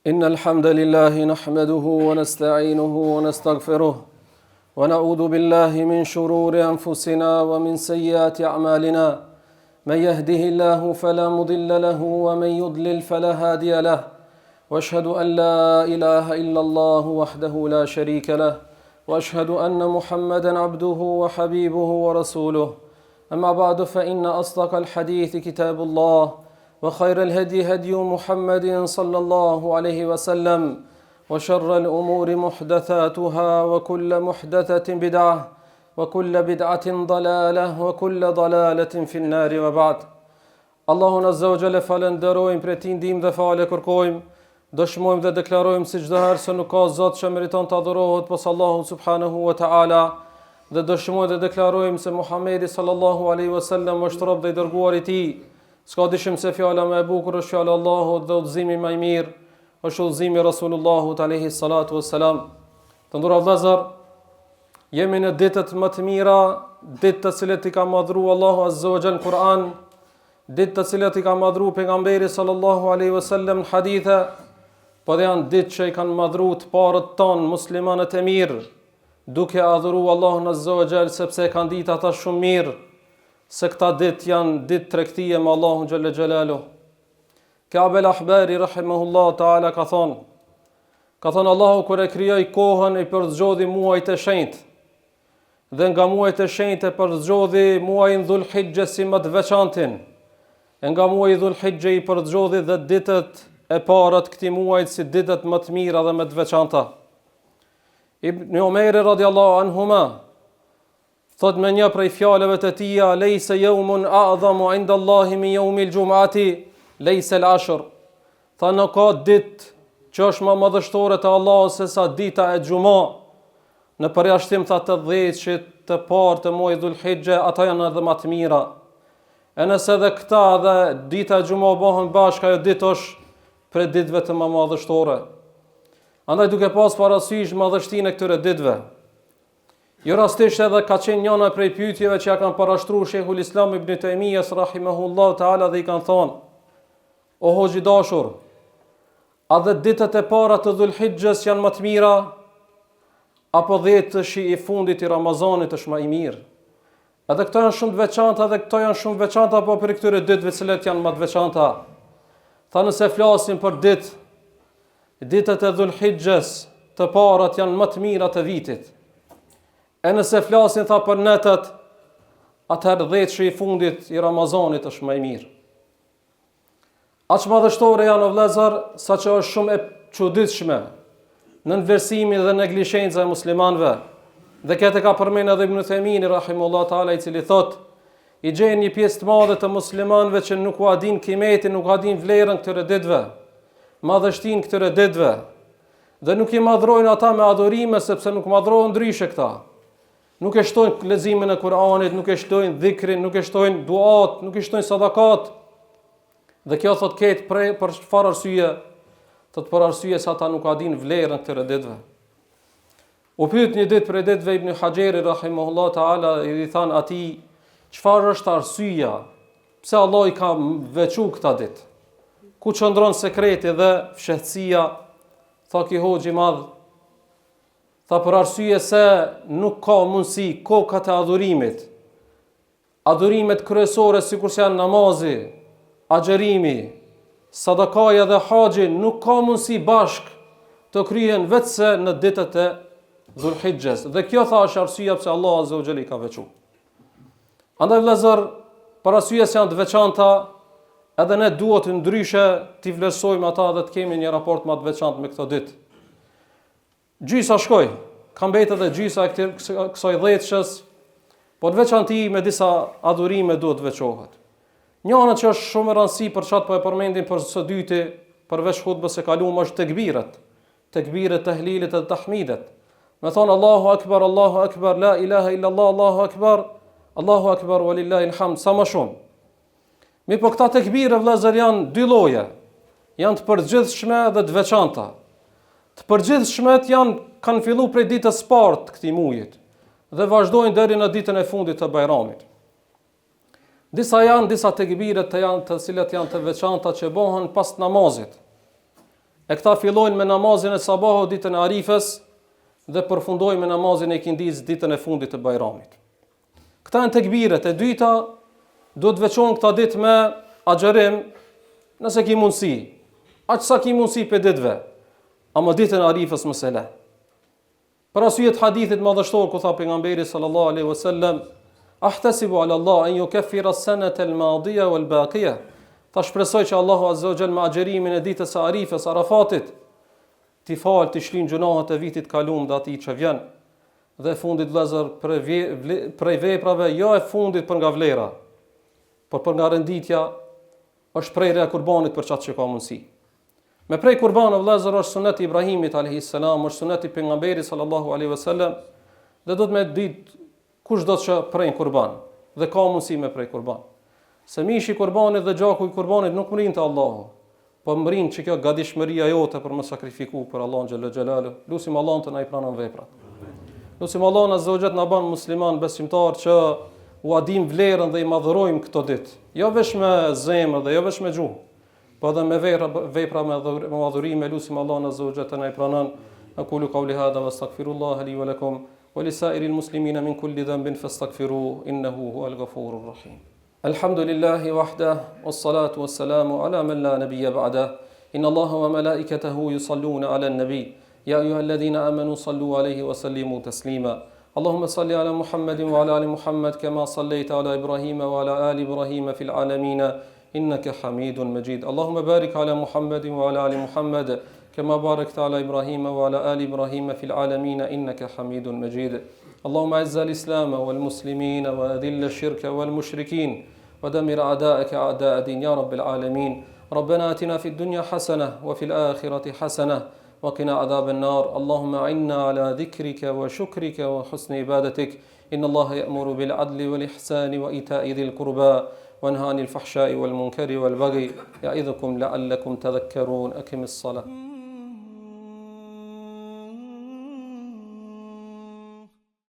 إن الحمد لله نحمده ونستعينه ونستغفره ونعوذ بالله من شرور أنفسنا ومن سيئات أعمالنا من يهده الله فلا مضل له ومن يضلل فلا هادي له وأشهد أن لا إله إلا الله وحده لا شريك له وأشهد أن محمدا عبده وحبيبه ورسوله أما بعد فإن أصدق الحديث كتاب الله وخير الهدي هدي محمد صلى الله عليه وسلم وشر الأمور محدثاتها وكل محدثة بدعة وكل بدعة ضلالة وكل ضلالة في النار وبعد. Allahun Azza wa Jalla falenderojmë, për ti ndihmë dhe falë kërkojmë, dëshmojmë dhe deklarojmë se çdo herë se nuk ka Zot që meriton të adhurohet pas Allahut subhanahu wa taala, dhe dëshmojmë dhe deklarojmë se Muhamedi sallallahu alaihi wasallam është rob dhe i dërguar i Tij. S'ka dyshim se fjala më e bukur është fjala e Allahut dhe udhëzimi më i mirë është udhëzimi i Rasulullahut alaihi salatu wassalam. Të nderuar vëllezër, jemi në ditët më të mira, ditë të cilat i ka madhruar Allahu Azza wa Jalla në Kur'an, ditë të cilat i ka madhruar pejgamberi sallallahu alaihi wasallam në hadithe, po dhe janë ditë që i kanë madhruar të parët tonë muslimanët e mirë, duke adhuruar Allahun Azza wa Jalla sepse e kanë ditë ata shumë mirë se këta ditë janë ditë tregtie me Allahun xhalla xhelalu. Ka'b al-Ahbari rahimahullahu ta'ala ka thonë Allahu kur e krijoi kohën e përzgjodhi muajt e shenjtë, dhe nga muajt e shenjtë e përzgjodhi muajin Dhul-Hijja si më të veçantin, e nga muaji Dhul-Hijja i përzgjodhi dhe ditët e para të këtij muajit si ditët më të mira dhe më të veçanta. Ibn Umar radhiyallahu anhuma thot me një prej fjalëve të tia, lejse yawmun a'dhamu inda Allahi min yawmil jum'ati lejse al-ashr. Tha nuk ka ditë që është më madhështore te Allahu se sa dita e xhumë. Në përjashtim tha të 10 të parë të muajit Dhul-Hijja, ata janë edhe më të mira. E nëse edhe këta dhe dita e xhumë bëhen bashkë, ajo ditë është për ditëve të më madhështore. Andaj duke pas parasysh madhështinë e këtyre ditëve, jo rastisht edhe ka qenë njëna prej pyetjeve që ja kanë parashtruar Sheikhul Islam Ibn Taymiyah rahimahullahu taala dhe i kanë thonë: O hoxh i dashur, a dhe ditët e para të Dhul-Hijjes janë më të mira, apo 10 shi i fundit i Ramazanit është më i mirë? Edhe këto janë shumë të veçanta, edhe këto janë shumë të veçanta, apo për këtyre ditëve cilat janë më të veçanta? Tha nëse flasim për ditët e Dhul-Hijjes të parat janë më të mira të vitit. E nëse flasin tha për netët, atëherë 10 shi i fundit i Ramazanit është më i mirë. Aq madhështore janë o vëllezër, sa që është shumë e çuditshme në vlerësimin dhe neglishencën e muslimanëve. Dhe këtë ka përmendur edhe Ibn Thaymini rahimahullahu taala, i cili thotë, i gjen një pjesë të madhe të muslimanëve që nuk u adin kimetin, nuk u adin vlerën këtyre ditëve, madhështinë këtyre ditëve, dhe nuk i madhrojnë ata me adhurime, sepse nuk madhrohen ndryshe këta. Nuk e shtojnë leximin e Kur'anit, nuk e shtojnë dhikrin, nuk e shtojnë duat, nuk e shtojnë sadakat. Dhe kjo thot ketë për çfarë arsye? Thot për arsye se ata nuk adin vlerën këtyre ditëve. U pyet një ditë për ditëve Ibn Hajeri rahimahullahu taala, i than atij, çfarë është arsyeja pse Allah i ka veçuar këtë ditë? Ku çndron sekreti dhe fshehtësia? Tha ky hoxh i madh, tha për arsye se nuk ka mundësi kokat e adhurimit. Adhurimet kryesore sikur se janë namazi, agjerimi, sadakaja dhe haxhi, nuk ka mundësi bashk të kryhen vetëse në ditët e Dhul-Hijjes. Dhe kjo tha është arsyeja pse Allah Azza wa Jalla i ka veçuar. Andaj vëllezër, për arsye se janë të veçanta, edhe ne duhet ndryshe t'i vlerësojmë ata dhe të kemi një raport më të veçantë me këtë ditë. Gjysa shkoj, ka mbetë edhe gjysa e kësaj dhjetëshës, po të veçanti me disa adhurime duhet veçohet. Njëna që është shumë e rëndësishme për çat po e përmendim për së dyti, përveç hutbës së kaluar, është tekbiret, tahlilet dhe tahmidet. Me thonë Allahu Akbar, la ilaha illa Allah, Allahu Akbar, walillahi alhamd, sa më shumë. Mi po këta tekbire vëllezër janë dy lloje, janë të përgjithshme dhe të veçanta. Të përgjithshmet kanë filluar prej ditës së parë të këtij muajit dhe vazhdojnë deri në ditën e fundit të Bajramit. Disa tekbire të cilat janë të veçanta që bëhen pas namazit. E këta fillojnë me namazin e sabahut ditën e Arifës dhe përfundojnë me namazin e ikindis ditën e fundit të Bajramit. Këta janë tekbiret. E dyta, duhet veçohen këta ditë me agjerim, nëse ki mundësi. Aq sa ki mundësi për ditëve, ama ditën e Arifës mos e le. Për arsye të hadithit madhështor ku tha pejgamberi sallallahu alaihi wasallam, ahtasibu ala Allah an yukaffira as-sanata al-madiya wal-baqiya. Ta shpresoj që Allahu azza wa jall me agjerimin e ditës së Arifës, Arafatit, t'i falë, t'i shlin gjunahet e vitit kaluar dhe atij që vjen. Dhe fundit vëllezër prej veprave, jo e fundit për nga vlera, por për nga renditja është prerja e kurbanit për çat që ka mundësi. Me prej kurbanëve vëllezër është suneti Ibrahimit alayhis salam, është suneti pejgamberit sallallahu alaihi wasallam, dhe do të më ditë kush do të prej kurban dhe ka mundësi me prej kurban. Se mishi i kurbanit dhe gjaku i kurbanit nuk mrin te Allahu, po mrin që kjo gatishmëria jote për më sakrifiku për Allahun xhallal xhelalu. Lutim Allahun të na i pranon veprat. Lutim Allahun azza wa jalla na bën musliman besimtar që u adim vlerën dhe i madhërojmë këto ditë. Jo vetëm me zemër dhe jo vetëm me gjuhë, po edhe me vepra me madhërim. Lutim Allahun azza wa jalla të na i pranon. Aqulu qawli hadha wastaghfirullaha li wa lakum wa lisairil muslimina min kulli dhanbin fastaghfiruhu innahu huwal ghafurur rahim. Alhamdulillahi wahdah, wassalatu wassalamu ala man la nabiyya ba'dah. Inna Allaha wa malaikatahu yusalluna ala an-nabi. Ya ayyuhalladhina amanu sallu alayhi wa sallimu taslima. Allahumma salli ala Muhammadin wa ala ali Muhammad kama sallaita ala Ibrahim wa ala ali Ibrahim fil alamin innaka Hamidun Majid. Allahumma barik ala Muhammadin wa ala ali Muhammad kama barakta ala Ibrahim wa ala ali Ibrahim fil alamin innaka Hamidun Majid. اللهم اعز الإسلام والمسلمين وأذل الشرك والمشركين ودمر أعداءك أعداء الدين يا رب العالمين. ربنا آتنا في الدنيا حسنة وفي الآخرة حسنة وقنا عذاب النار. اللهم أعنا على ذكرك وشكرك وحسن عبادتك. إن الله يأمر بالعدل والإحسان وإيتاء ذي القربى وينهى عن الفحشاء والمنكر والبغي يعظكم لعلكم تذكرون. أقم الصلاة.